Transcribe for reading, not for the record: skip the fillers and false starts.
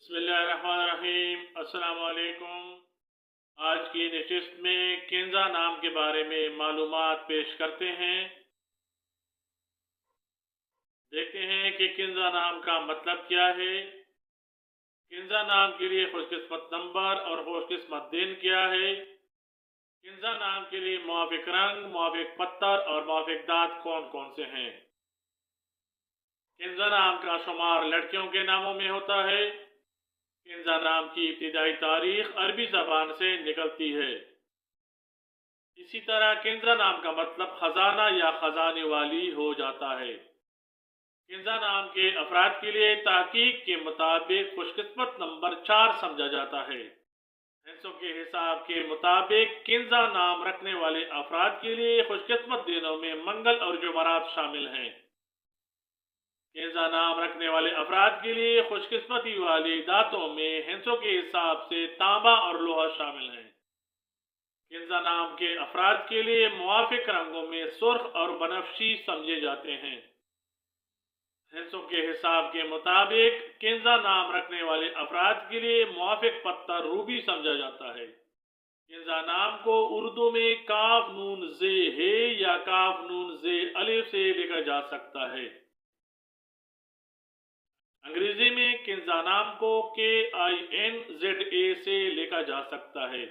بسم اللہ الرحمن الرحیم۔ السلام علیکم۔ آج کی نشست میں کنزا نام کے بارے میں معلومات پیش کرتے ہیں۔ دیکھتے ہیں کہ کنزا نام کا مطلب کیا ہے۔ کنزا نام کے لیے خوش قسمت نمبر اور خوش قسمت دن کیا ہے۔ کنزا نام کے لیے موافق رنگ، موافق پتر اور موافق دانت کون کون سے ہیں۔ کنزا نام کا شمار لڑکیوں کے ناموں میں ہوتا ہے۔ کنزا نام کی ابتدائی تاریخ عربی زبان سے نکلتی ہے۔ اسی طرح کنزا نام کا مطلب خزانہ یا خزانے والی ہو جاتا ہے۔ کنزا نام کے افراد کے لیے تحقیق کے مطابق خوش قسمت نمبر 4 سمجھا جاتا ہے۔ ہندسوں کے حساب کے مطابق کنزا نام رکھنے والے افراد کے لیے خوش قسمت دنوں میں منگل اور جمعرات شامل ہیں۔ کنزا نام رکھنے والے افراد کے لیے خوش قسمتی والی دانتوں میں ہندسوں کے حساب سے تانبا اور لوہا شامل ہیں۔ کنزا نام کے افراد کے لیے موافق رنگوں میں سرخ اور بنفشی سمجھے جاتے ہیں۔ ہندسوں کے حساب کے مطابق کنزا نام رکھنے والے افراد کے لیے موافق پتھر روبی سمجھا جاتا ہے۔ کنزا نام کو اردو میں کاف نون زے ہے یا کاف نون زے الف سے لکھا جا سکتا ہے۔ انگریزی میں کنزا نام کو KINZA سے لکھا جا سکتا ہے۔